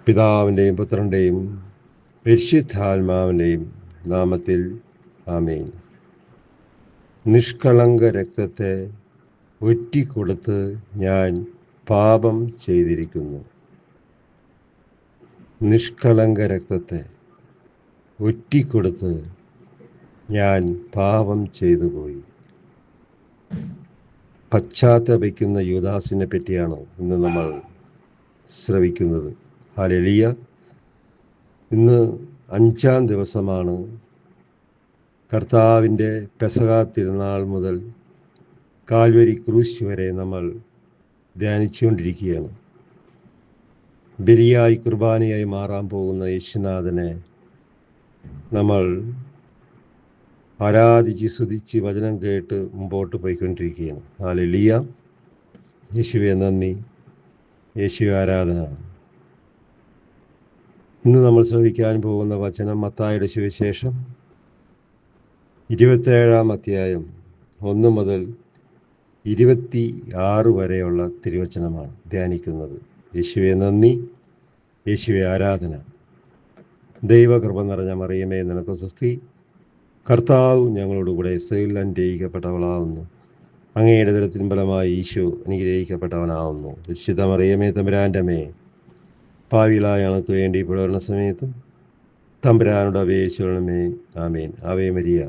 പിതാവിൻ്റെയും പുത്രൻ്റെയും പരിശുദ്ധാത്മാവിൻ്റെയും നാമത്തിൽ ആമേൻ. നിഷ്കളങ്ക രക്തത്തെ ഒറ്റിക്കൊടുത്ത് ഞാൻ പാപം ചെയ്തിരിക്കുന്നു. നിഷ്കളങ്ക രക്തത്തെ ഒറ്റിക്കൊടുത്ത് ഞാൻ പാപം ചെയ്തു പോയി. പശ്ചാത്തപിക്കുന്ന യൂദാസിനെ പറ്റിയാണ് ഇന്ന് നമ്മൾ ശ്രവിക്കുന്നത്. ഹല്ലേലൂയ. ഇന്ന് 5-ാം ദിവസമാണ്. കർത്താവിൻ്റെ പെസഹ തിരുനാൾ മുതൽ കാൽവരി ക്രൂശ് വരെ നമ്മൾ ധ്യാനിച്ചുകൊണ്ടിരിക്കുകയാണ്. ബലിയായി കുർബാനയായി മാറാൻ പോകുന്ന യേശുനാഥനെ നമ്മൾ ആരാധിച്ച് സ്തുതിച്ച് വചനം കേട്ട് മുമ്പോട്ട് പോയിക്കൊണ്ടിരിക്കുകയാണ്. ഹല്ലേലൂയ. യേശുവേ നന്ദി, യേശുവേ ആരാധന. ഇന്ന് നമ്മൾ ശ്രദ്ധിക്കാൻ പോകുന്ന വചനം മത്തായിയുടെ സുവിശേഷം 27-ാം അധ്യായം 1 മുതൽ 26 വരെയുള്ള തിരുവചനമാണ് ധ്യാനിക്കുന്നത്. യേശുവേ നന്ദി, യേശുവേ ആരാധന. ദൈവകൃപ നിറഞ്ഞ മറിയമേ, നിനക്ക് സ്തുതി. കർത്താവ് ഞങ്ങളോടുകൂടെ സ്ത്രീയിൽ അനുഗ്രഹിക്കപ്പെട്ടവളാവുന്നു. അങ്ങയുടെ ദരത്തിൻ ഫലമായി ഈശോ അനുഗ്രഹിക്കപ്പെട്ടവനാവുന്നു. വിശുദ്ധ മറിയമേ, തമ്പുരാൻ്റെ അമ്മേ, പാവികളായ ഞങ്ങൾക്ക് വേണ്ടി പുലർന്ന സമയത്തും തമ്പുരാനോട് അപേക്ഷിക്കണമേ. ആമേൻ. Ave Maria.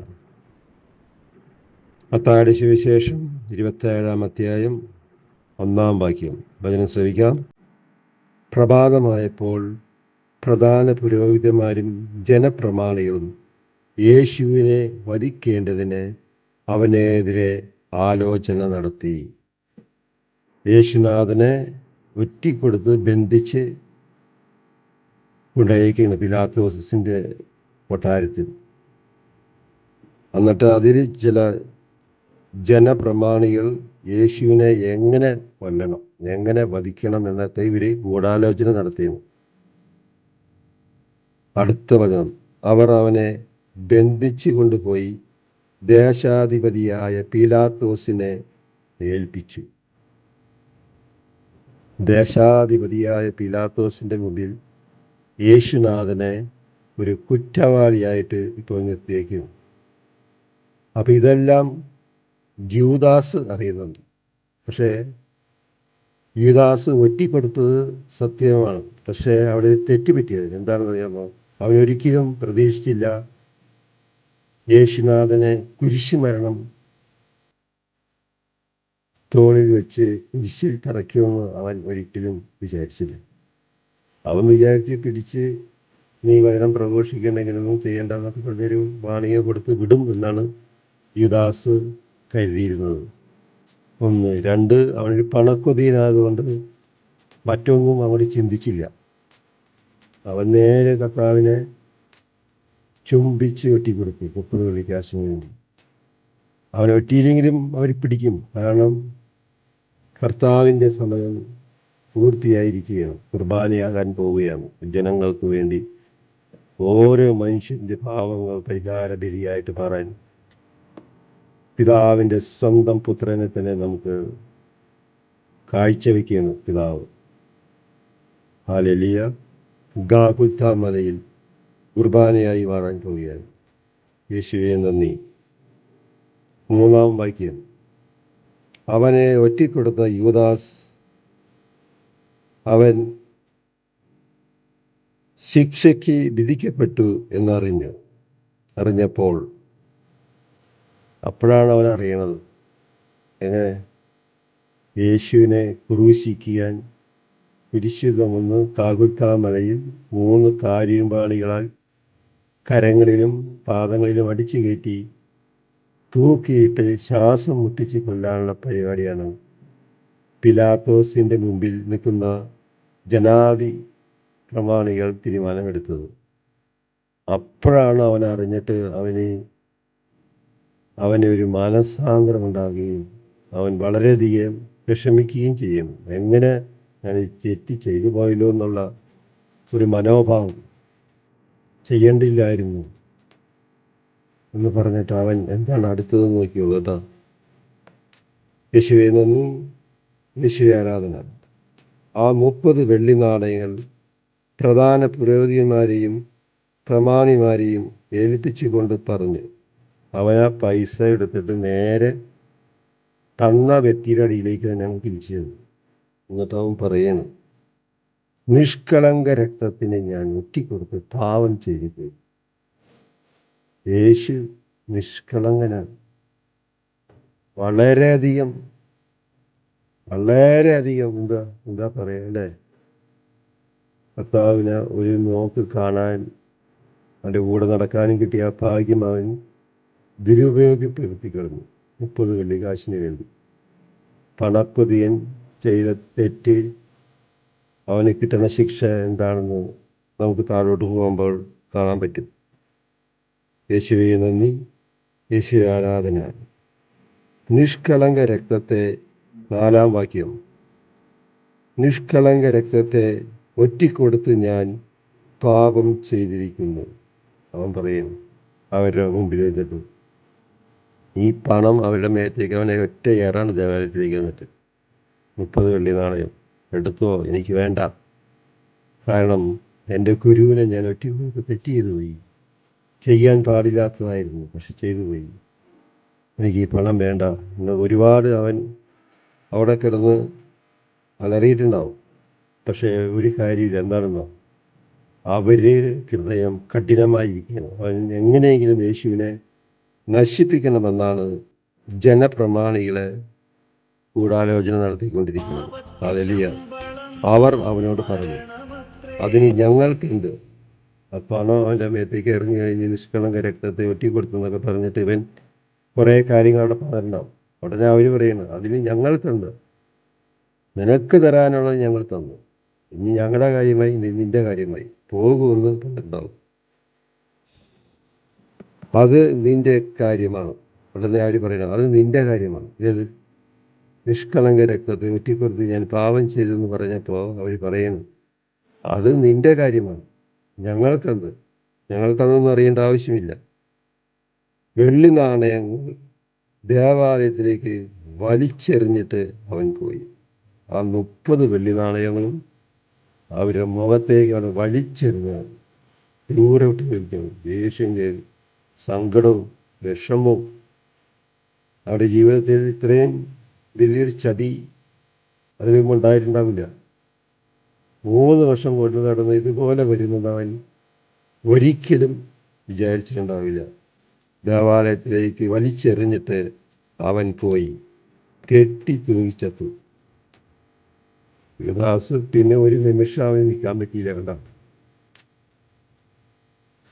മത്തായിയുടെ സുവിശേഷം 27-ാം അധ്യായം 1-ാം വാക്യം വചനം ശ്രവിക്കാം. പ്രഭാതമായപ്പോൾ പ്രധാന പുരോഹിതന്മാരും ജനപ്രമാണികളും യേശുവിനെ വധിക്കേണ്ടതിന് അവനെതിരെ ആലോചന നടത്തി. യേശുനാഥനെ ഒറ്റിക്കൊടുത്ത് ബന്ധിച്ച് കൊണ്ടയക്കുകയാണ് പിലാത്തോസിൻ്റെ കൊട്ടാരത്തിൽ. എന്നിട്ട് അതിൽ ചില ജനപ്രമാണികൾ യേശുവിനെ എങ്ങനെ കൊല്ലണം, എങ്ങനെ വധിക്കണം എന്നൊക്കെ ഇവർ ഗൂഢാലോചന നടത്തിയിരുന്നു. അടുത്ത വചനം, അവർ അവനെ ബന്ധിച്ചു കൊണ്ടുപോയി ദേശാധിപതിയായ പീലാത്തോസിനെ ഏൽപ്പിച്ചു. ദേശാധിപതിയായ പീലാത്തോസിൻ്റെ മുമ്പിൽ യേശുനാഥനെ ഒരു കുറ്റവാളിയായിട്ട് ഇപ്പോൾ നിർത്തിയേക്കുന്നു. അപ്പം ഇതെല്ലാം യൂദാസ് അറിയുന്നുണ്ട്. പക്ഷേ യൂദാസ് ഒറ്റിക്കൊടുത്തത് സത്യമാണ്. പക്ഷേ അവിടെ തെറ്റുപറ്റിയത് എന്താണെന്ന് അറിയാമോ? അവനൊരിക്കലും പ്രതീക്ഷിച്ചില്ല യേശുനാഥനെ കുരിശുമരണം തോളിൽ വെച്ച് കുരിശിൽ തറയ്ക്കുമെന്ന് അവൻ ഒരിക്കലും വിചാരിച്ചില്ല. അവൻ വിചാരിച്ച് പിടിച്ച് നീ വചനം പ്രഘോഷിക്കണമെങ്കിലൊന്നും ചെയ്യേണ്ടെന്നൊക്കെ പറഞ്ഞൊരു വാണിയെ കൊടുത്ത് വിടും എന്നാണ് യൂദാസ് കരുതിയിരുന്നത്. 1. 2, അവനൊരു പണക്കൊതിയനായതുകൊണ്ട് മറ്റൊന്നും അവൻ ചിന്തിച്ചില്ല. അവൻ നേരെ കർത്താവിനെ ചുംബിച്ച് ഒറ്റിക്കൊടുത്തു 30 വെള്ളിക്കാശിന് വേണ്ടി. അവൻ ഒറ്റിയില്ലെങ്കിലും അവർ പിടിക്കും. കാരണം കർത്താവിൻ്റെ സമയം പൂർത്തിയായിരിക്കുകയാണ്. കുർബാനയാകാൻ പോവുകയാണ്. ജനങ്ങൾക്ക് വേണ്ടി ഓരോ മനുഷ്യൻ്റെ പാവങ്ങൾ പരിഹാര ബലിയായിട്ട് പറയാൻ പിതാവിൻ്റെ സ്വന്തം പുത്രനെ തന്നെ നമുക്ക് കാഴ്ചവെക്കുകയാണ് പിതാവ്. ഹല്ലേലൂയ. ഗാഗുൽത്താ മലയിൽ കുർബാനയായി മാറാൻ പോവുകയാണ്. യേശുവേ നന്ദി. 3-ാം വാക്യം, അവനെ ഒറ്റിക്കൊടുത്ത യൂദാസ് അവൻ ശിക്ഷയ്ക്ക് വിധിക്കപ്പെട്ടു എന്നറിഞ്ഞപ്പോൾ അപ്പോഴാണ് അവൻ അറിയണത് എങ്ങനെ യേശുവിനെ ക്രൂശിക്കാൻ കുരിശുചുമന്ന് ഗാഗുൽത്താ മലയിൽ 3 കാരിരുമ്പാണികളാൽ കരങ്ങളിലും പാദങ്ങളിലും അടിച്ചു കയറ്റി തൂക്കിയിട്ട് ശ്വാസം മുട്ടിച്ച് കൊല്ലാനുള്ള പരിപാടിയാണ് പിലാത്തോസിൻ്റെ മുമ്പിൽ നിൽക്കുന്ന ജനാധി പ്രമാണികൾ തീരുമാനമെടുത്തത്. അപ്പോഴാണ് അവൻ അറിഞ്ഞിട്ട് അവന് ഒരു മാനസാന്തരം ഉണ്ടാകുകയും അവൻ വളരെയധികം വിഷമിക്കുകയും ചെയ്യും. എങ്ങനെ ഞാൻ തെറ്റ് ചെയ്തു പോയല്ലോ എന്നുള്ള ഒരു മനോഭാവം, ചെയ്യേണ്ടില്ലായിരുന്നു എന്ന് പറഞ്ഞിട്ട് അവൻ എന്താണ് അടുത്തത് നോക്കിയോളൂ കേട്ടോ. യേശുവേ നന്ദി, യേശുവേ ആരാധന. ആ 30 വെള്ളി നാണയങ്ങൾ പ്രധാന പുരോഹിതന്മാരെയും പ്രമാണിമാരെയും ഏൽപ്പിച്ചുകൊണ്ട് പറഞ്ഞു. അവൻ ആ പൈസ എടുത്തിട്ട് നേരെ തന്ന വ്യക്തിയുടെ അടിയിലേക്ക് തന്നെ അവൻ തിരിച്ചു തന്നു. എന്നിട്ട് അവൻ പറയണം, നിഷ്കളങ്ക രക്തത്തിന് ഞാൻ ഒറ്റിക്കൊടുത്ത് പാവം ചെയ്തു. യേശു നിഷ്കളങ്കനാണ്. വളരെയധികം എന്താ പറയുക അല്ലേ, കർത്താവിനെ ഒരു നോക്ക് കാണാൻ അവൻ്റെ കൂടെ നടക്കാനും കിട്ടിയ ആ ഭാഗ്യം അവൻ ദുരുപയോഗപ്പെടുത്തി കളഞ്ഞു. 30 വെള്ളിക്കാശിന് വേണ്ടി. പണക്കൊതിയൻ ചെയ്ത തെറ്റ് അവന് കിട്ടുന്ന ശിക്ഷ എന്താണെന്ന് നമുക്ക് താഴോട്ട് പോകുമ്പോൾ കാണാൻ പറ്റും. യേശുവേ നന്ദി, യേശുവേ ആരാധന. നിഷ്കളങ്ക രക്തത്തെ, 4-ാം വാക്യം, നിഷ്കളങ്ക രക്തത്തെ ഒറ്റിക്കൊടുത്ത് ഞാൻ പാപം ചെയ്തിരിക്കുന്നു. അവൻ പറയുന്നു അവരുടെ മുമ്പിൽ എഴുതിട്ടു. ഈ പണം അവരുടെ മേത്തേക്ക് അവനെ ഒറ്റ ഏറാണ് ദേവാലയത്തിലേക്ക് വന്നിട്ട്. 30 വെള്ളി നാണയം എടുത്തോ, എനിക്ക് വേണ്ട. കാരണം എൻ്റെ ഗുരുവിനെ ഞാൻ ഒറ്റ തെറ്റ് ചെയ്തു പോയി. ചെയ്യാൻ പാടില്ലാത്തതായിരുന്നു, പക്ഷെ ചെയ്തു പോയി. എനിക്ക് ഈ പണം വേണ്ട എന്ന് ഒരുപാട് അവൻ അവിടെ കിടന്ന് അലറിയിട്ടുണ്ടാവും. പക്ഷേ ഒരു കാര്യമില്ല. എന്താണെന്നോ, അവർ ഹൃദയം കഠിനമായിരിക്കണം. അവൻ എങ്ങനെയെങ്കിലും യേശുവിനെ നശിപ്പിക്കണമെന്നാണ് ജനപ്രമാണികളെ ഗൂഢാലോചന നടത്തിക്കൊണ്ടിരിക്കുന്നത്. ഹല്ലേലൂയ. അവർ അവനോട് പറഞ്ഞു, അതിന് ഞങ്ങൾക്കെന്ത്? പണം അവൻ്റെ മേത്തേക്ക് ഇറങ്ങി കഴിഞ്ഞ് നിഷ്കളങ്ക രക്തത്തെ ഒറ്റിക്കൊടുത്തെന്നൊക്കെ പറഞ്ഞിട്ട് ഇവൻ കുറേ കാര്യങ്ങൾ അവിടെ പറഞ്ഞിട്ടുണ്ടാവും. ഉടനെ അവർ പറയുന്നു, അതിന് ഞങ്ങൾക്കെന്ത്? നിനക്ക് തരാനുള്ളത് ഞങ്ങൾ തന്നു, ഇനി ഞങ്ങളുടെ കാര്യമായി, നിന്റെ കാര്യമായി പോകുമെന്ന് പറഞ്ഞിട്ടുണ്ടാവും. അത് നിന്റെ കാര്യമാണ്. ഉടനെ അവർ പറയണം, അത് നിന്റെ കാര്യമാണ്. ഏത്? നിഷ്കളങ്ക രക്തത്തെ ഒറ്റിക്കൊടുത്ത് ഞാൻ പാപം ചെയ്തെന്ന് പറഞ്ഞപ്പോൾ അവർ പറയുന്നു, അത് നിന്റെ കാര്യമാണ്, ഞങ്ങൾക്കതൊന്നും അറിയേണ്ട ആവശ്യമില്ല. വെള്ളി നാണയങ്ങൾ ദേവാലയത്തിലേക്ക് വലിച്ചെറിഞ്ഞിട്ട് അവൻ പോയി. ആ 30 വെള്ളി നാണയങ്ങളും അവരുടെ മുഖത്തേക്ക് അവൻ വലിച്ചെറിഞ്ഞ ദൂരെ വിട്ട് നിൽക്കുന്നു. യേശുവിൻ്റെ സങ്കടവും വിഷമവും. അവരുടെ ജീവിതത്തിൽ ഇത്രയും വലിയൊരു ചതി അതിന് മുമ്പ് ഉണ്ടായിട്ടുണ്ടാവില്ല. 3 വർഷം കൊണ്ട് നടന്ന് ഇതുപോലെ വരുന്നത് അവൻ ഒരിക്കലും വിചാരിച്ചിട്ടുണ്ടാവില്ല. ദേവാലയത്തിലേക്ക് വലിച്ചെറിഞ്ഞിട്ട് അവൻ പോയി കെട്ടി തൂങ്ങിച്ചത്തു. യുദാസ് പിന്നെ ഒരു നിമിഷം അവന് നിൽക്കാൻ പറ്റിയില്ല. കണ്ട,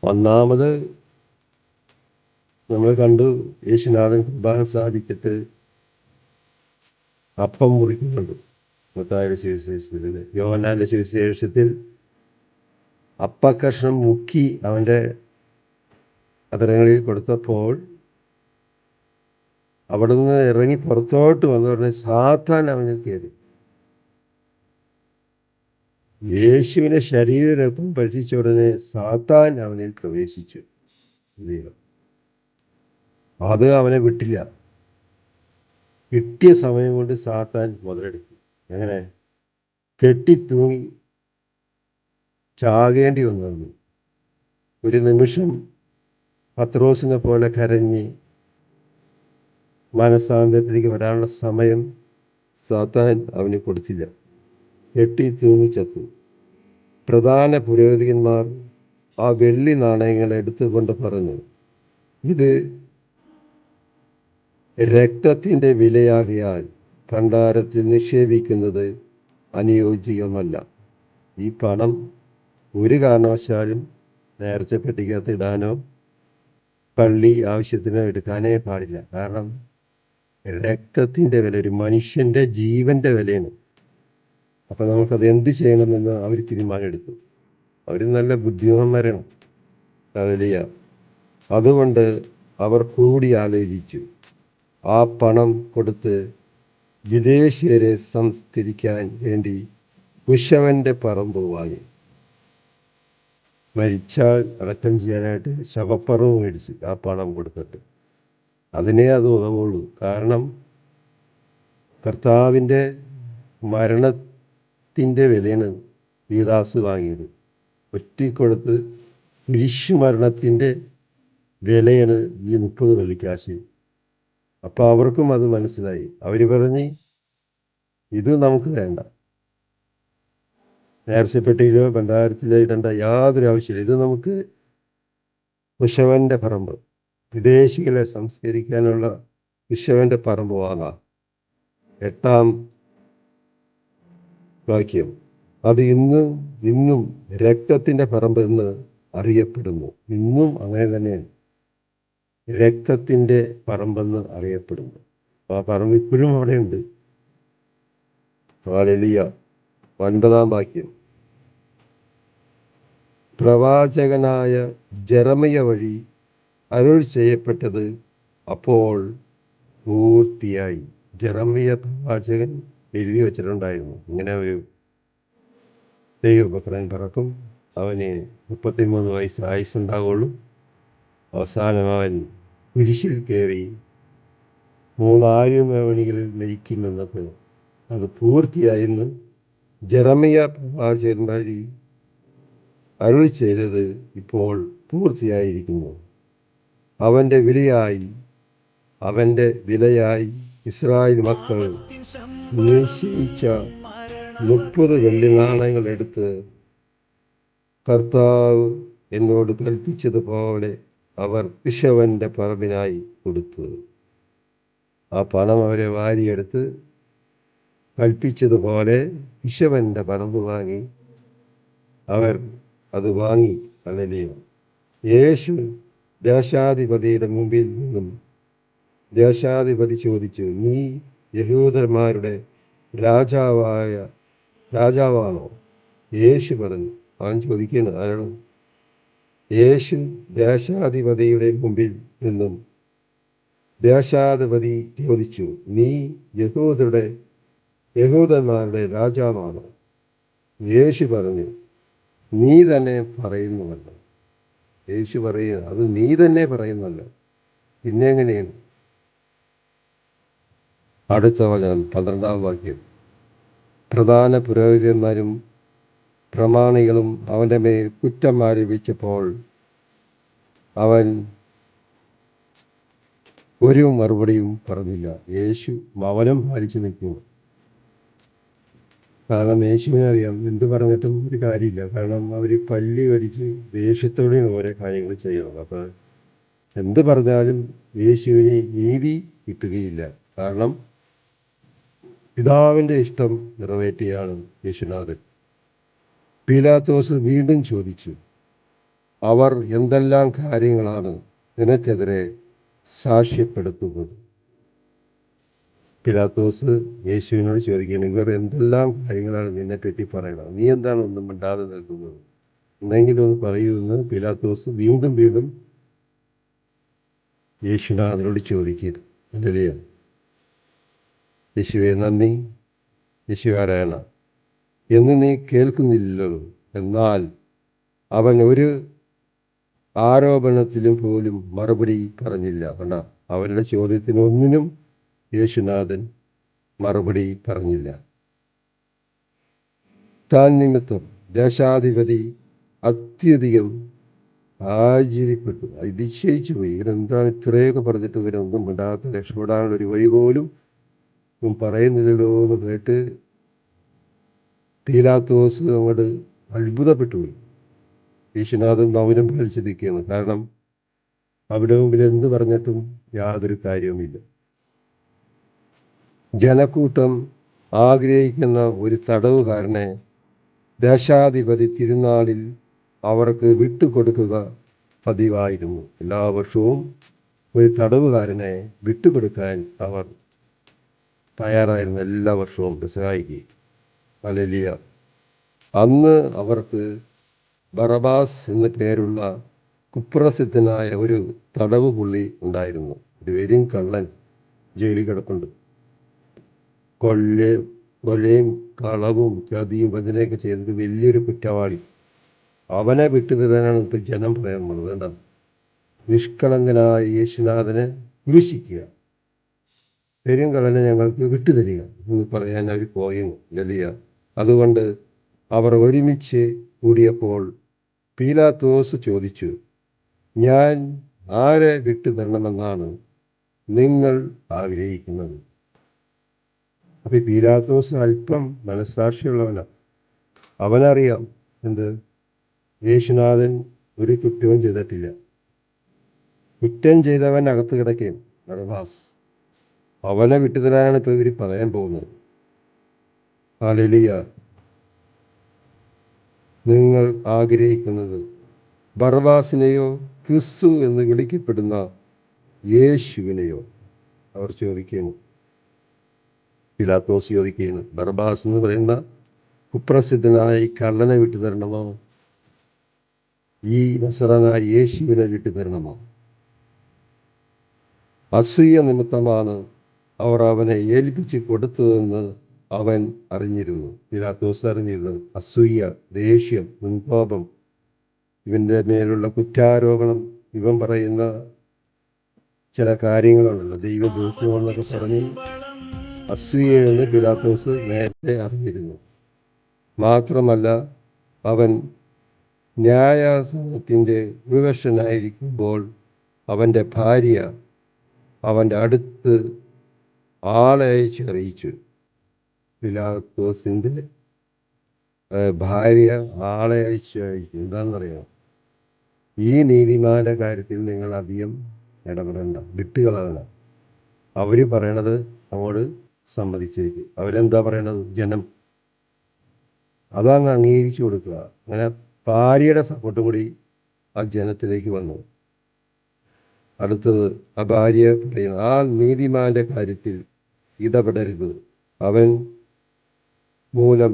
ഒന്നാമത് നമ്മൾ കണ്ടു, യേശുനാഥൻ കുർബാന സാധിച്ചിട്ട് അപ്പം മുറിക്കുന്നുണ്ട്. മത്തായിയുടെ സുവിശേഷത്തിൽ, യോഹന്നാന്റെ സുവിശേഷത്തിൽ അപ്പക്കഷ്ണം മുക്കി അവൻ്റെ അതരങ്ങളിൽ കൊടുത്തപ്പോൾ അവിടെ നിന്ന് ഇറങ്ങി പുറത്തോട്ട് വന്ന ഉടനെ സാത്താൻ അവനിൽ കയറി. യേശുവിനെ ശരീരരക്തം ഭക്ഷിച്ച ഉടനെ സാത്താൻ അവനിൽ പ്രവേശിച്ചു. അത് അവനെ വിട്ടില്ല. കിട്ടിയ സമയം കൊണ്ട് സാത്താൻ മുതലെടുത്തു. എങ്ങനെ? കെട്ടിത്തൂങ്ങി ചാകേണ്ടി വന്നു. ഒരു നിമിഷം പത്രോസിനെ പോലെ കരഞ്ഞ് മനസ്സാന്തരത്തിലേക്ക് വരാനുള്ള സമയം സാത്താൻ അവന് കൊടുത്തില്ല. കെട്ടിത്തൂങ്ങി ചത്തു. പ്രധാന പുരോഹിതന്മാർ ആ വെള്ളി നാണയങ്ങൾ എടുത്തുകൊണ്ട് പറഞ്ഞു, ഇത് രക്തത്തിൻ്റെ വിലയാകിയാൽ ഭണ്ഡാരത്തിൽ നിക്ഷേപിക്കുന്നത് അനുയോജ്യമല്ല. ഈ പണം ഒരു കാരണവശാലും നേർച്ച പെട്ടിക്കകത്ത് ഇടാനോ പള്ളി ആവശ്യത്തിനോ എടുക്കാനേ പാടില്ല. കാരണം രക്തത്തിൻ്റെ വില, ഒരു മനുഷ്യൻ്റെ ജീവൻ്റെ വിലയാണ്. അപ്പം നമുക്കത് എന്ത് ചെയ്യണമെന്ന് അവർ തീരുമാനമെടുത്തു. അവർ നല്ല ബുദ്ധിമാന്മാരാണ്. ഹല്ലേലൂയ. അതുകൊണ്ട് അവർ കൂടി ആലോചിച്ചു. ആ പണം കൊടുത്ത് വിദേശീയരെ സംസ്കരിക്കാൻ വേണ്ടി കുശവൻ്റെ പറമ്പ് വാങ്ങി. മരിച്ചാൽ അടക്കം ചെയ്യാനായിട്ട് ശവപ്പറവ് മേടിച്ചു ആ പണം കൊടുത്തിട്ട്. അതിനേ അത് ഉതവുള്ളൂ. കാരണം കർത്താവിൻ്റെ മരണത്തിൻ്റെ വിലയാണ് യൂദാസ് വാങ്ങിയത്. ഒറ്റിക്കൊടുത്ത് കുരിശുമരണത്തിൻ്റെ വിലയാണ് ഈ 30 വെള്ളിക്കാശ്. അപ്പോൾ അവർക്കും അത് മനസ്സിലായി. അവർ പറഞ്ഞ് ഇത് നമുക്ക് വേണ്ട, നേർച്ചപ്പെട്ടിയിലോ ഭണ്ഡാരത്തിലോ ഇടേണ്ട യാതൊരു ആവശ്യമില്ല. ഇത് നമുക്ക് കുശവൻ്റെ പറമ്പ്, വിദേശികളെ സംസ്കരിക്കാനുള്ള കുശവൻ്റെ പറമ്പ് വാങ്ങാം. 8-ാം വാക്യം, അത് ഇന്നും രക്തത്തിൻ്റെ പറമ്പ് എന്ന് അറിയപ്പെടുന്നു. ഇന്നും അങ്ങനെ തന്നെയാണ്, രക്തത്തിൻ്റെ പറമ്പെന്ന് അറിയപ്പെടുന്നു. ആ പറമ്പ് ഇപ്പോഴും അവിടെയുണ്ട്. ഹല്ലേലൂയ. 9-ാം വാക്യം, പ്രവാചകനായ ജെറമിയ വഴി അരുൾ ചെയ്യപ്പെട്ടത് അപ്പോൾ പൂർത്തിയായി. ജെറമിയ പ്രവാചകൻ എഴുതി വച്ചിട്ടുണ്ടായിരുന്നു, ഇങ്ങനെ ഒരു ദൈവപുത്രൻ പിറക്കും, അവന് 33 വയസ്സ് ആയുസ്സുണ്ടാവുള്ളൂ, അവസാനം അവൻ കുരിശിൽ കയറി 3 ആര്യമേവണികളിൽ മരിക്കുമെന്നൊക്കെ അത് പൂർത്തിയായെന്ന് ജെറമിയ പ്രവാചകൻ വഴി അരുൾ ചെയ്തത് ഇപ്പോൾ പൂർത്തിയായിരിക്കുന്നു. അവൻ്റെ വിലയായി ഇസ്രായേൽ മക്കൾ നിശ്ചയിച്ച 30 വെള്ളി നാണയങ്ങൾ എടുത്ത് കർത്താവ് എന്നോട് കൽപ്പിച്ചതുപോലെ അവർ കുശവൻ്റെ പറമ്പിനായി കൊടുത്തു. ആ പണം അവരെ വാരിയെടുത്ത് കൽപ്പിച്ചതുപോലെ കുശവൻ്റെ പറമ്പ് വാങ്ങി അവർ അത് വാങ്ങി. ഹല്ലേലൂയ. യേശു ദേശാധിപതിയുടെ മുമ്പിൽ നിന്നും ദേശാധിപതി ചോദിച്ചു, നീ യഹൂദന്മാരുടെ രാജാവാണോ? യേശു പറഞ്ഞു. അവൻ ചോദിക്കുകയാണ്, ആരാണ്? യേശു ദേശാധിപതിയുടെ മുമ്പിൽ നിന്നും ദേശാധിപതി ചോദിച്ചു, നീ യഹൂദന്മാരുടെ രാജാവാണോ? യേശു പറഞ്ഞു, നീ തന്നെ പറയുന്നുവല്ലോ. യേശു പറയുക, അത് നീ തന്നെ പറയുന്നല്ലോ, പിന്നെ എങ്ങനെയാണ്? അടുത്ത വചനം 12-ാം വാക്യം, പ്രധാന പുരോഹിതന്മാരും പ്രമാണികളും അവൻ്റെ മേൽ കുറ്റം ആരോപിച്ചപ്പോൾ അവൻ ഒരു മറുപടിയും പറഞ്ഞില്ല. യേശു മൗനം പാലിച്ചു നിൽക്കുന്നു. കാരണം യേശുവിനെ അറിയാം, എന്ത് പറഞ്ഞിട്ടും ഒരു കാര്യമില്ല. കാരണം അവർ പല്ലി വരിച്ച് ദേഷ്യത്തോടെയാണ് ഓരോ കാര്യങ്ങൾ ചെയ്യുന്നത്. അപ്പോൾ എന്ത് പറഞ്ഞാലും യേശുവിന് നീതി കിട്ടുകയില്ല. കാരണം പിതാവിൻ്റെ ഇഷ്ടം നിറവേറ്റിയാണ് യേശുനാഥൻ. പീലാത്തോസ് വീണ്ടും ചോദിച്ചു, അവർ എന്തെല്ലാം കാര്യങ്ങളാണ് നിനക്കെതിരെ സാക്ഷ്യപ്പെടുത്തുന്നത്? പീലാത്തോസ് യേശുവിനോട് ചോദിക്കുകയാണ്, ഇവർ എന്തെല്ലാം കാര്യങ്ങളാണ് നിന്നെപ്പറ്റി പറയണത്? നീ എന്താണ് ഒന്നും മിണ്ടാതെ നിൽക്കുന്നത്? എന്തെങ്കിലും ഒന്ന് പറയുമെന്ന് പീലാത്തോസ് വീണ്ടും യേശുനാഥനോട് ചോദിക്കുന്നു. ഹല്ലേലൂയ. യേശുവേ നന്ദി, യേശു ആരാണ് എന്ന് നീ കേൾക്കുന്നില്ലല്ലോ. എന്നാൽ അവൻ ഒരു ആരോപണത്തിലും പോലും മറുപടി പറഞ്ഞില്ല. കണ്ട, അവരുടെ ചോദ്യത്തിനൊന്നിനും യേശുനാഥൻ മറുപടി പറഞ്ഞില്ല. താൻ നിമിത്തം ദേശാധിപതി അത്യധികം ആശ്ചര്യപ്പെട്ടു, അതിശയിച്ചു പോയി. ഇവരെന്താണ് ഇത്രയൊക്കെ പറഞ്ഞിട്ട് ഇവരൊന്നും മിണ്ടാത്ത, രക്ഷപ്പെടാനുള്ള ഒരു വഴി പോലും പറയുന്നില്ലല്ലോ എന്ന് കേട്ട് പീലാത്തോസ് അങ്ങോട്ട് അത്ഭുതപ്പെട്ടു പോയി. യേശുനാഥൻ മൗനം പാലിച്ചിരിക്കുകയാണ്. കാരണം അവിടെ മുമ്പിൽ എന്ത് പറഞ്ഞിട്ടും യാതൊരു കാര്യവുമില്ല. ജനക്കൂട്ടം ആഗ്രഹിക്കുന്ന ഒരു തടവുകാരനെ ദേശാധിപതി തിരുനാളിൽ അവർക്ക് വിട്ടുകൊടുക്കുക പതിവായിരുന്നു. എല്ലാ വർഷവും ഒരു തടവുകാരനെ വിട്ടുകൊടുക്കാൻ അവർ തയ്യാറായിരുന്നു, എല്ലാ വർഷവും പെസഹായ്ക്ക്. ഹല്ലേലൂയ. അന്ന് അവർക്ക് ബറബാസ് എന്ന പേരുള്ള കുപ്രസിദ്ധനായ ഒരു തടവ് പുള്ളി ഉണ്ടായിരുന്നു. ഒരു വെരും കള്ളൻ ജയിലിൽ കിടപ്പുണ്ട്. കൊലയും കളവും ചതിയും അതിനെയൊക്കെ ചെയ്തത് വലിയൊരു കുറ്റവാളി. അവനെ വിട്ടുതരാനാണ് ഇപ്പം ജനം പറയാൻ പോകുന്നത്. എന്താ? നിഷ്കളങ്കനായ യേശുനാഥനെ ക്രൂശിക്കുക, പെരുങ്കള്ളനെ ഞങ്ങൾക്ക് വിട്ടുതരിക എന്ന് പറയാൻ അവർ പോയിരുന്നു. ഹല്ലേലൂയ. അതുകൊണ്ട് അവർ ഒരുമിച്ച് കൂടിയപ്പോൾ പീലാത്തോസ് ചോദിച്ചു, ഞാൻ ആരെ വിട്ടു തരണമെന്നാണ് നിങ്ങൾ ആഗ്രഹിക്കുന്നത്? അപ്പം പീലാത്തോസ് അല്പം മനസ്സാക്ഷിയുള്ളവനാണ്. അവനറിയാം എന്ത്, യേശുനാഥൻ ഒരു കുറ്റവും ചെയ്തിട്ടില്ല. കുറ്റം ചെയ്തവൻ അകത്ത് കിടക്കുകയും ബറബ്ബാസ്, അവനെ വിട്ടുതരാനാണ് ഇപ്പോൾ ഇവർ പറയാൻ പോകുന്നത്. ഹല്ലേലൂയ. നിങ്ങൾ ആഗ്രഹിക്കുന്നത് ബറബ്ബാസിനെയോ ക്രിസ്തു എന്ന് വിളിക്കപ്പെടുന്ന യേശുവിനെയോ? അവർ ചോദിക്കുന്നു. പീലാത്തോസ് ചോദിക്കുകയാണ്, ബറബ്ബാസ് എന്ന് പറയുന്ന കുപ്രസിദ്ധനായ ഈ കള്ളനെ വിട്ടു തരണമോ, ഈ നസറനായ യേശുവിനെ വിട്ടു തരണമോ? അസൂയ നിമിത്തമാണ് അവർ അവനെ ഏൽപ്പിച്ച് കൊടുത്തതെന്ന് അവൻ അറിഞ്ഞിരുന്നു. പീലാത്തോസ് അറിഞ്ഞിരുന്നു. അസൂയ, ദേഷ്യം, മുൻകോപം, ഇവൻ്റെ മേലുള്ള കുറ്റാരോപണം, ഇവൻ പറയുന്ന ചില കാര്യങ്ങളുണ്ടല്ലോ, ദൈവദൂഷണമെന്നൊക്കെ പറഞ്ഞ് അസൂയയെന്ന് പീലാത്തോസ് നേരത്തെ അറിഞ്ഞിരുന്നു. മാത്രമല്ല, അവൻ ന്യായാസനത്തിൻ്റെ വിവശനായിരിക്കുമ്പോൾ അവൻ്റെ ഭാര്യ അവൻ്റെ അടുത്ത് ആളെ അയച്ച് അറിയിച്ചു. പീലാത്തോസിൻ്റെ ഭാര്യ ആളെ അയച്ചു. എന്താണെന്നറിയാം, ഈ നീതിമാന്റെ കാര്യത്തിൽ നിങ്ങൾ അധികം ഇടപെടേണ്ട, വിട്ടുകളയണ്ട. അവർ പറയണത് നമ്മോട് സമ്മതിച്ചേക്ക്. അവരെന്താ പറയണത്? ജനം അതങ്ങ് അംഗീകരിച്ചു കൊടുക്കുക. അങ്ങനെ ഭാര്യയുടെ സപ്പോർട്ടും കൂടി ആ ജനത്തിലേക്ക് വന്നു. അടുത്തത് ആ ഭാര്യ പറയുന്നത്, ആ നീതിമാന്റെ കാര്യത്തിൽ ഇടപെടരുത്. അവൻ മൂലം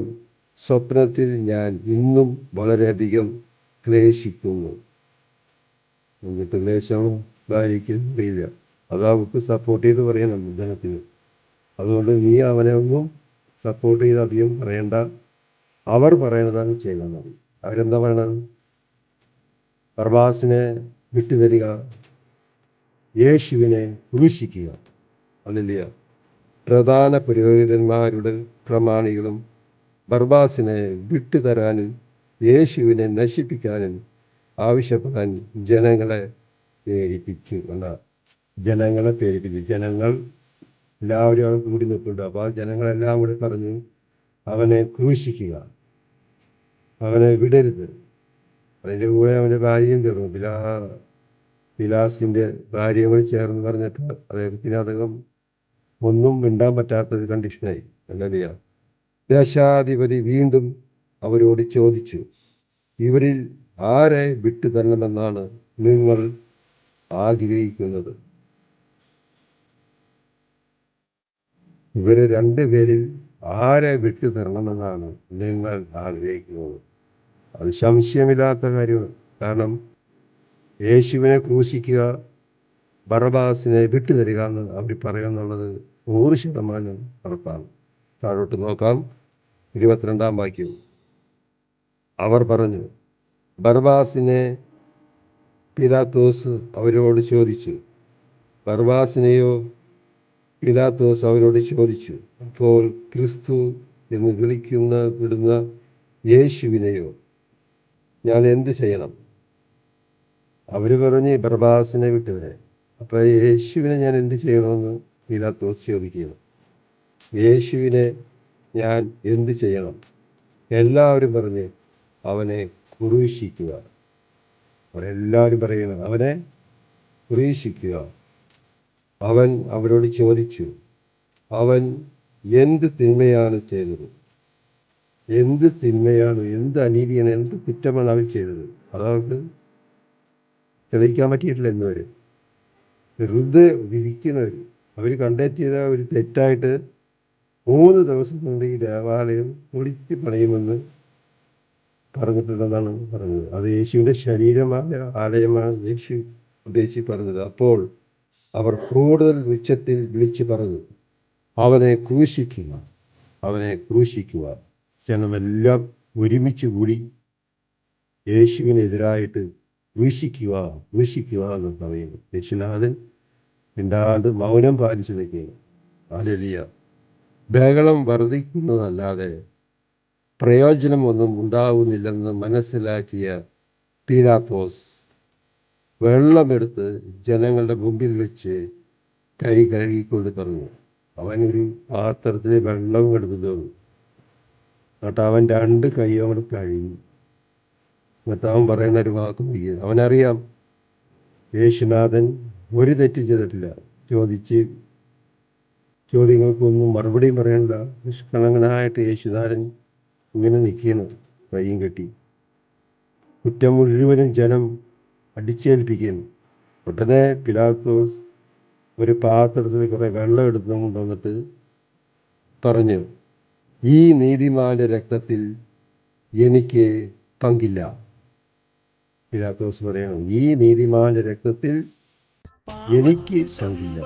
സ്വപ്നത്തിൽ ഞാൻ ഇന്നും വളരെയധികം ക്ലേശിക്കുന്നു. എന്നിട്ട് ക്ലേശം ഭാര്യയ്ക്ക് അറിയില്ല. അത് അവർക്ക് സപ്പോർട്ട് ചെയ്ത് പറയണം ജനത്തിന്. അതുകൊണ്ട് നീ അവനെ ഒന്നും സപ്പോർട്ട് ചെയ്ത് അധികം പറയണ്ട, അവർ പറയണതാണ് ചെയ്യണം. അവരെന്താ പറയണത്? ബറബ്ബാസിനെ വിട്ടുതരിക, യേശുവിനെ ക്രൂശിക്കുക. ഹല്ലേലൂയ. പ്രധാന പുരോഹിതന്മാരുടെ പ്രമാണികളും ബറബ്ബാസിനെ വിട്ടുതരാനും യേശുവിനെ നശിപ്പിക്കാനും ആവശ്യപ്പെടാൻ ജനങ്ങളെ പ്രേരിപ്പിച്ചു. ജനങ്ങൾ എല്ലാവരും അവിടെ കൂടി നിൽക്കുന്നുണ്ട്. അപ്പോൾ ആ ജനങ്ങളെല്ലാം കൂടി പറഞ്ഞു, അവനെ ക്രൂശിക്കുക, അവനെ വിടരുത്. അതിൻ്റെ കൂടെ അവൻ്റെ ഭാര്യയും തീർന്നു. പിലാസിൻ്റെ ഭാര്യയും കൂടി ചേർന്ന് പറഞ്ഞിട്ട് അദ്ദേഹത്തിന് അദ്ദേഹം ഒന്നും മിണ്ടാൻ പറ്റാത്തൊരു കണ്ടീഷനായി. ഹല്ലേലൂയ. ദേശാധിപതി വീണ്ടും അവരോട് ചോദിച്ചു, ഇവരിൽ ആരെ വിട്ടു തരണമെന്നാണ് നിങ്ങൾ ആഗ്രഹിക്കുന്നത്? ഇവര് രണ്ടുപേരിൽ ആരെ വിട്ടു തരണമെന്നാണ് നിങ്ങൾ ആഗ്രഹിക്കുന്നത്? അത് സംശയമില്ലാത്ത കാര്യമാണ്. കാരണം യേശുവിനെ ക്രൂശിക്കുക, ബറബ്ബാസിനെ വിട്ടുതരിക എന്ന് അവർ പറയുമെന്നുള്ളത് 100% ഉറപ്പാണ്. താഴോട്ട് നോക്കാം, 22-ാം വാക്യം. അവർ പറഞ്ഞു, ബറബ്ബാസിനെ. പീലാത്തോസ് അവരോട് ചോദിച്ചു. ബറബ്ബാസിനെയോ? പീലാത്തോസ് അവരോട് ചോദിച്ചു. അപ്പോൾ ക്രിസ്തു എന്ന് വിടുന്ന യേശുവിനെയോ ഞാൻ എന്ത് ചെയ്യണം? അവർ പറഞ്ഞ് ബറബ്ബാസിനെ വിട്ടുവരെ. അപ്പോൾ യേശുവിനെ ഞാൻ എന്ത് ചെയ്യണമെന്ന് പീലാത്തോസ് ചോദിക്കുകയാണ്. യേശുവിനെ ഞാൻ എന്ത് ചെയ്യണം? എല്ലാവരും പറഞ്ഞ് അവനെ ക്രൂശിക്കുക. അവരെല്ലാവരും പറയുന്നത് അവനെ ക്രൂശിക്കുക. അവൻ അവരോട് ചോദിച്ചു, അവൻ എന്ത് തിന്മയാണ് ചെയ്തത്? എന്ത് തിന്മയാണ്, എന്ത് അനീതിയാണ്, എന്ത് കുറ്റമാണ് അവർ ചെയ്തത്? അതവർക്ക് തെളിയിക്കാൻ പറ്റിയിട്ടില്ല ഇന്നുവരെ. വെറുതെ വിധിക്കുന്നവർ. അവർ കണ്ടെത്തിയത് ഒരു തെറ്റായിട്ട് 3 ദിവസം കൊണ്ട് ഈ ദേവാലയം പൊളിച്ച് പണിയുമെന്ന് പറഞ്ഞിട്ടുണ്ടെന്നാണ് പറഞ്ഞത്. അത് യേശുവിൻ്റെ ശരീരമായ ആലയമാണ് യേശു ഉദ്ദേശിച്ച് പറഞ്ഞത്. അപ്പോൾ അവർ കൂടുതൽ ഉച്ചത്തിൽ വിളിച്ചു പറഞ്ഞു, അവനെ ക്രൂശിക്കുക, അവനെ ക്രൂശിക്കുക. ജനമെല്ലാം ഒരുമിച്ച് കൂടി യേശുവിനെതിരായിട്ട് ക്രൂശിക്കുക, ക്രൂശിക്കുക എന്ന് പറയുന്നു. യേശുനാഥൻ മിണ്ടാണ്ട് മൗനം പാലിച്ചു നിൽക്കുകയാണ്. ഹല്ലേലൂയ. ബഹളം വർദ്ധിക്കുന്നതല്ലാതെ പ്രയോജനമൊന്നും ഉണ്ടാവുന്നില്ലെന്ന് മനസ്സിലാക്കിയ പീലാത്തോസ് വെള്ളമെടുത്ത് ജനങ്ങളുടെ മുമ്പിൽ വെച്ച് കൈ കഴുകിക്കൊണ്ട് പറഞ്ഞു. അവനൊരു പാത്രത്തിൽ വെള്ളം എടുത്തു തന്നു. എന്നിട്ട് അവൻ 2 കൈയും കൂടെ കഴുകി. എന്നിട്ട് അവൻ പറയുന്ന ഒരു വാക്ക് നോക്കി. അവനറിയാം യേശുനാഥൻ ഒരു തെറ്റ് ചെയ്തിട്ടില്ല. ചോദ്യങ്ങൾക്കൊന്നും മറുപടിയും പറയണ്ട. നിഷ്കളങ്കനായിട്ട് യേശുനാഥൻ ഇങ്ങനെ നിൽക്കുന്നു, കൈയും കെട്ടി. കുറ്റം മുഴുവനും ജനം അടിച്ചേൽപ്പിക്കുന്നു. ഉടനെ പിലാത്തോസ് ഒരു പാത്രത്തിൽ കുറേ വെള്ളം എടുത്തു കൊണ്ടുവന്നിട്ട് പറഞ്ഞു, ഈ നീതിമാന്റെ രക്തത്തിൽ എനിക്ക് പങ്കില്ല. പിലാത്തോസ് പറയണം, ഈ നീതിമാന്റെ രക്തത്തിൽ എനിക്ക് പങ്കില്ല.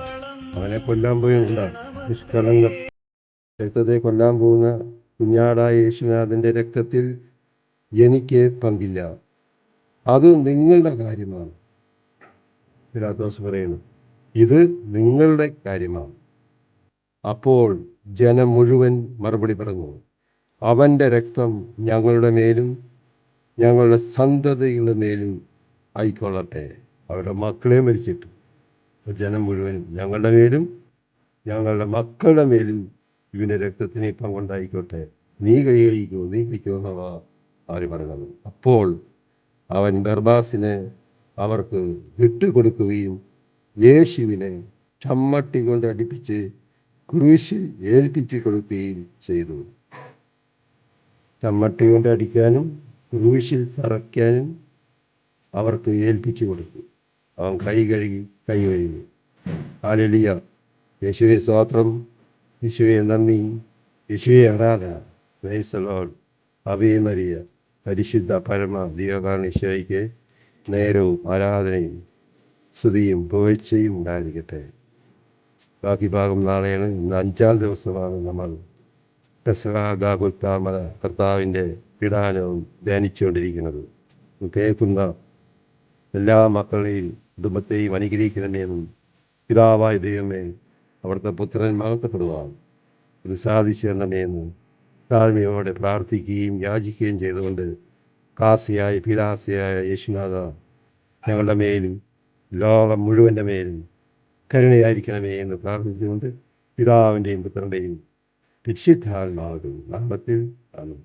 അവനെ കൊല്ലാൻ പോയുണ്ട നിഷ്കളങ്ക രക്തത്തെ കൊല്ലാൻ പോകുന്ന കുഞ്ഞാടായ യേശുനാഥൻ്റെ രക്തത്തിൽ എനിക്ക് പങ്കില്ല. അത് നിങ്ങളുടെ കാര്യമാണ്. പിലാത്തോസ് പറയുന്നു, ഇത് നിങ്ങളുടെ കാര്യമാണ്. അപ്പോൾ ജനം മുഴുവൻ മറുപടി പറഞ്ഞു, അവൻ്റെ രക്തം ഞങ്ങളുടെ മേലും ഞങ്ങളുടെ സന്തതികളുടെ മേലും ആയിക്കൊള്ളട്ടെ. അവരുടെ മക്കളെ മരിച്ചിട്ട് ജനം മുഴുവൻ ഞങ്ങളുടെ മേലും ഞങ്ങളുടെ മക്കളുടെ മേലും ഇവൻ്റെ രക്തത്തിന് പങ്കുണ്ടായിക്കോട്ടെ. നീ കൈകഴിക്കോ, നീ പിക്കോ എന്നവ അവർ പറയുന്നത്. അപ്പോൾ അവൻ ബർബാസിനെ അവർക്ക് വിട്ടുകൊടുക്കുകയും യേശുവിനെ ചമ്മട്ടി കൊണ്ട് അടിപ്പിച്ച് ക്രൂശിൽ ഏൽപ്പിച്ചു കൊടുക്കുകയും ചെയ്തു. ചമ്മട്ടി കൊണ്ട് അടിക്കാനും ക്രൂശിൽ തറയ്ക്കാനും അവർക്ക് ഏൽപ്പിച്ചു കൊടുത്തു. അവൻ കൈ കഴുകി. ഹല്ലേലൂയ. യേശുവേ സ്തോത്രം, യേശുവേ നന്ദി, യേശുവേ ആരാധന. Praise the Lord. Ave Maria. പരിശുദ്ധ പരമ ദിവ്യകാരുണ്യശയ്ക്ക് നേരവും ആരാധനയും സ്തുതിയും പുകഴ്ചയും ഉണ്ടായിരിക്കട്ടെ. ബാക്കി ഭാഗം നാളെയാണ്. ഇന്ന് 5-ാം ദിവസമാണ് നമ്മൾ പെസഹാഗാകുൽത്താമല കർത്താവിൻ്റെ പീഡാനവും ധ്യാനിച്ചുകൊണ്ടിരിക്കുന്നത്. കേൾക്കുന്ന എല്ലാ മക്കളെയും കുടുംബത്തെയും അനുഗ്രഹിക്കണമെന്നും പിതാവായ ദൈവമേ അവിടുത്തെ പുത്രൻ മഹത്വപ്പെടുവാൻ ഇത് സാധിച്ചു തരണമെന്ന് താഴ്മയോടെ പ്രാർത്ഥിക്കുകയും യാചിക്കുകയും ചെയ്തുകൊണ്ട് കാസിയായ പിലാസിയായ യേശുനാഥ ഞങ്ങളുടെ മേലും ലോകം മുഴുവൻ്റെ മേലും കരുണയായിരിക്കണമേ എന്ന് പ്രാർത്ഥിച്ചുകൊണ്ട് പിതാവിൻ്റെയും പുത്രൻ്റെയും പരിശുദ്ധാത്മാവിന്റെ നാമത്തിൽ ആമേൻ.